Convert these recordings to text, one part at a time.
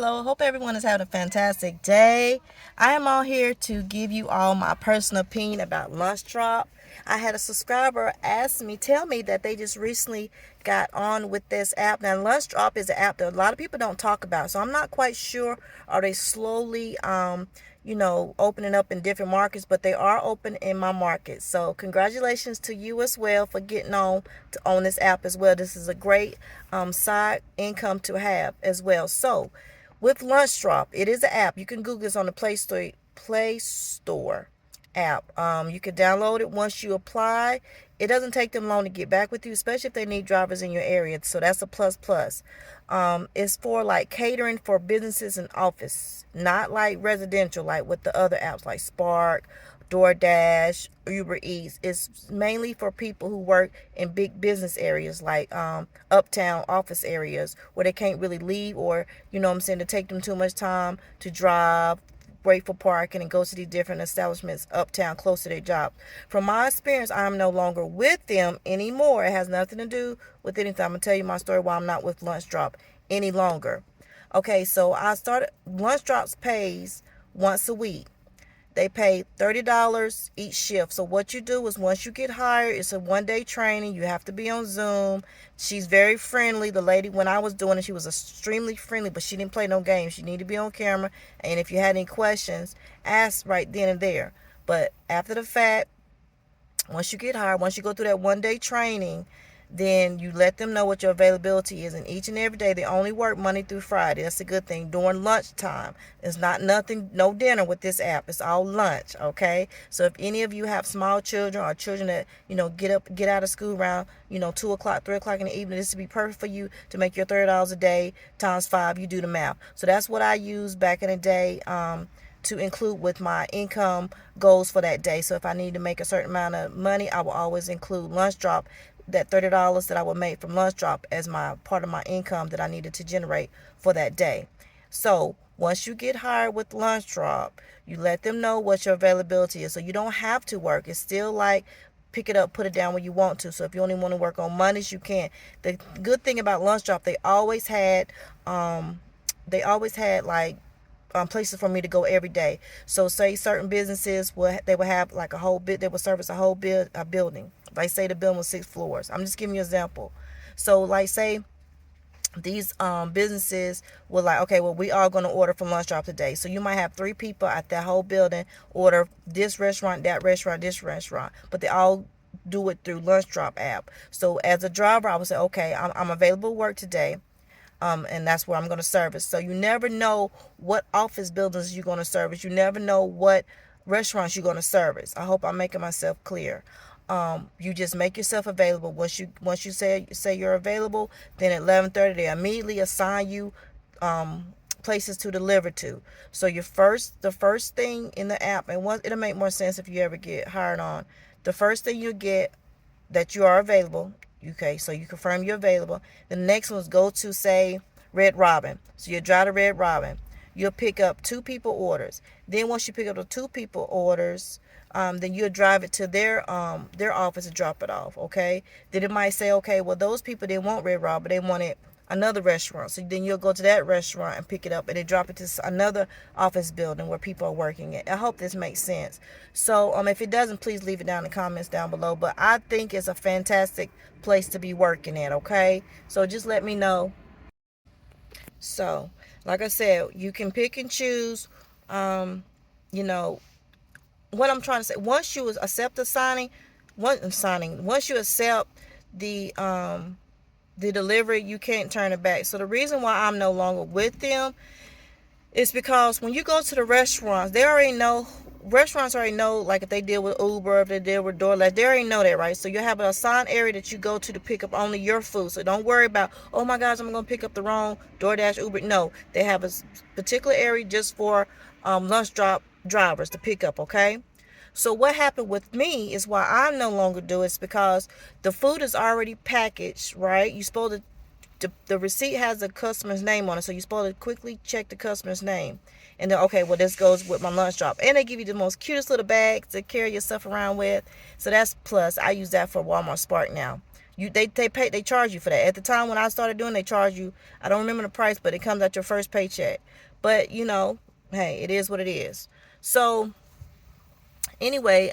Hello, hope everyone is having a fantastic day. I am on here to give you all my personal opinion about lunchdrop. I had a subscriber tell me that they just recently got on with this app. Now, lunchdrop is an app that a lot of people don't talk about, so I'm not quite sure. Are they slowly, opening up in different markets? But they are open in my market. So, congratulations to you as well for getting on to own this app as well. This is a great side income to have as well. So, with lunchdrop, it is an app. You can Google this on the Play Store app. You can download it once you apply. It doesn't take them long to get back with you, especially if they need drivers in your area. So that's a plus plus. It's for like catering for businesses and office, not like residential, like with the other apps like Spark, DoorDash, Uber Eats. It's mainly for people who work in big business areas like uptown office areas where they can't really leave, or to take them too much time to drive, wait for parking, and go to these different establishments uptown close to their job. From my experience, I'm no longer with them anymore. It has nothing to do with anything. I'm gonna tell you my story why I'm not with Lunchdrop any longer. Okay, so I started Lunchdrop's pays once a week. They pay $30 each shift. So what you do is once you get hired, it's a 1 day training. You have to be on Zoom. She's very friendly. The lady, when I was doing it, she was extremely friendly, but she didn't play no games. She needed to be on camera. And if you had any questions, ask right then and there. But after the fact, once you get hired, once you go through that 1 day training, then you let them know what your availability is. And each and every day, they only work Monday through Friday. That's a good thing. During lunchtime, it's not nothing, no dinner with this app. It's all lunch, okay? So if any of you have small children or children that, get out of school around, 2 o'clock, 3 o'clock in the evening, this would be perfect for you to make your $30 a day times 5. You do the math. So that's what I used back in the day. To include with my income goals for that day. So if I need to make a certain amount of money, I will always include Lunchdrop, that $30 that I would make from Lunchdrop, as my part of my income that I needed to generate for that day. So once you get hired with Lunchdrop, you let them know what your availability is. So you don't have to work. It's still like pick it up, put it down when you want to. So if you only want to work on Mondays, you can. The good thing about Lunchdrop, they always had like places for me to go every day. So say certain businesses would have like a whole bit, they would service a whole building. Like say the building was 6 floors. I'm just giving you an example. So like say these businesses were like, okay, well, we are going to order from Lunchdrop today. So you might have 3 people at that whole building order this restaurant, that restaurant, this restaurant, but they all do it through Lunchdrop app. So as a driver, I would say, okay, I'm available to work today. And that's where I'm going to service. So you never know what office buildings you're going to service. You never know what restaurants you're going to service. I hope I'm making myself clear. You just make yourself available. Once you say you're available, then at 11:30 they immediately assign you places to deliver to. So the first thing in the app, and it'll make more sense if you ever get hired on. The first thing you get that you are available. Okay, so you confirm you're available. The next one is go to, say, Red Robin. So you drive to Red Robin. You'll pick up 2 people orders. Then once you pick up the 2 people orders, then you'll drive it to their office and drop it off. Okay. Then it might say, okay, well, those people didn't want Red Robin, they wanted another restaurant. So then you'll go to that restaurant and pick it up, and then drop it to another office building where people are working at. I hope this makes sense. So if it doesn't, please leave it down in the comments down below. But I think it's a fantastic place to be working at. Okay, so just let me know. So like I said, you can pick and choose. You know what I'm trying to say. Once you accept the once you accept the delivery, you can't turn it back. So the reason why I'm no longer with them is because when you go to the restaurants, restaurants already know, like if they deal with Uber, if they deal with DoorDash, they already know that, right? So you have an assigned area that you go to pick up only your food. So don't worry about, oh my gosh, I'm going to pick up the wrong DoorDash, Uber. No, they have a particular area just for Lunchdrop drivers to pick up, okay? So what happened with me is why I no longer do it is because the food is already packaged, right? You supposed to the receipt has the customer's name on it, so you're supposed to quickly check the customer's name, and then okay, well, this goes with my Lunchdrop, and they give you the most cutest little bags to carry your stuff around with. So that's plus. I use that for Walmart Spark now. They charge you for that. At the time when I started doing, they charge you. I don't remember the price, but it comes out your first paycheck. But hey, it is what it is. So anyway,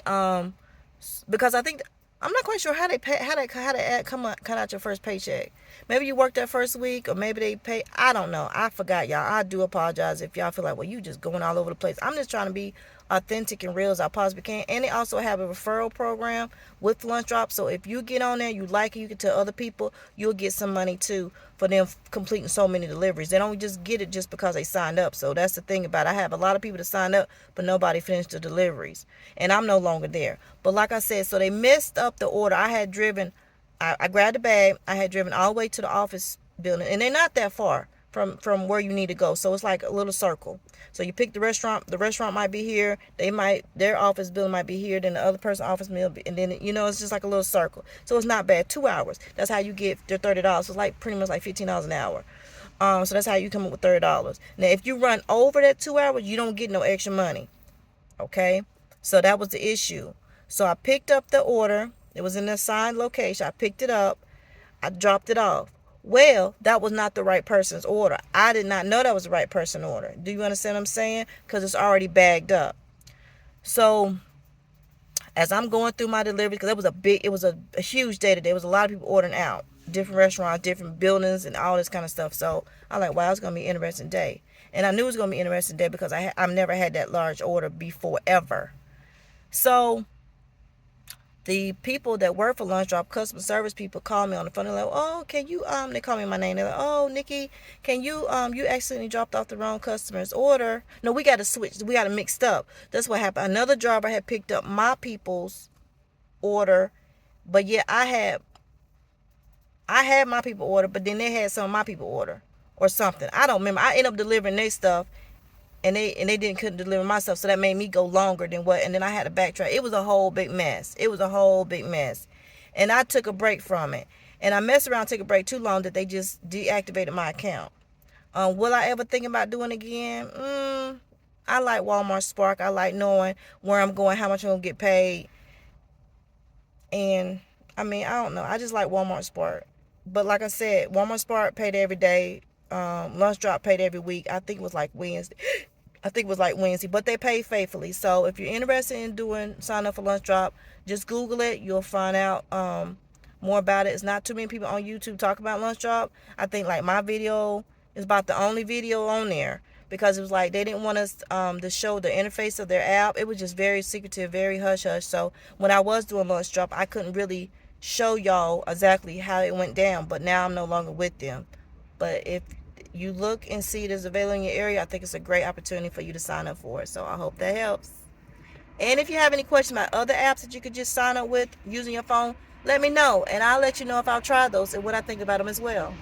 because I think I'm not quite sure how they pay, how they cut out your first paycheck. Maybe you worked that first week, or maybe they pay. I don't know. I forgot, y'all. I do apologize if y'all feel like, well, you just going all over the place. I'm just trying to be authentic and real as I possibly can. And they also have a referral program with Lunch Drop. So if you get on there, you like it, you can tell other people, you'll get some money too for them completing so many deliveries. They don't just get it just because they signed up. So that's the thing about it. I have a lot of people that signed up, but nobody finished the deliveries. And I'm no longer there. But like I said, so they messed up the order. I grabbed the bag. I had driven all the way to the office building. And they're not that far from where you need to go. So it's like a little circle. So you pick the restaurant. The restaurant might be here. Their office building might be here. Then the other person's office meal, and then it's just like a little circle. So it's not bad. 2 hours. That's how you get your $30. So it's like pretty much like $15 an hour. So that's how you come up with $30. Now if you run over that 2 hours, you don't get no extra money. Okay. So that was the issue. So I picked up the order. It was in an assigned location. I picked it up. I dropped it off. Well, that was not the right person's order. I did not know that was the right person's order. Do you understand what I'm saying? Because it's already bagged up. So as I'm going through my delivery, because it was a huge day today. There was a lot of people ordering out. Different restaurants, different buildings, and all this kind of stuff. So I'm like, wow, it's going to be an interesting day. And I knew it was going to be an interesting day because I've never had that large order before, ever. So the people that work for Lunch Drop, customer service people, call me on the phone. They're like, oh, can you, they call me my name. They're like, oh, Nikki, can you, you accidentally dropped off the wrong customer's order. No, we got to switch. We got to mixed up. That's what happened. Another driver had picked up my people's order, but yeah, I had my people order, but then they had some of my people order or something. I don't remember. I ended up delivering their stuff, and they couldn't deliver my stuff, so that made me go longer than what. And then I had to backtrack. It was a whole big mess. And I took a break from it, and I messed around, took a break too long that they just deactivated my account. Will I ever think about doing it again? I like Walmart Spark. I like knowing where I'm going, how much I'm gonna get paid, and I don't know. I just like Walmart Spark. But like I said, Walmart Spark paid every day. Lunch Drop paid every week. I think it was like Wednesday. But they pay faithfully. So if you're interested in sign up for Lunch Drop, just Google it. You'll find out more about it. It's not too many people on YouTube talk about Lunch Drop. I think like my video is about the only video on there, because it was like they didn't want us to show the interface of their app. It was just very secretive, very hush hush. So when I was doing Lunch Drop, I couldn't really show y'all exactly how it went down. But now I'm no longer with them. But if you look and see it is available in your area, I think it's a great opportunity for you to sign up for it. So I hope that helps. And if you have any questions about other apps that you could just sign up with using your phone, let me know, and I'll let you know if I've tried those and what I think about them as well.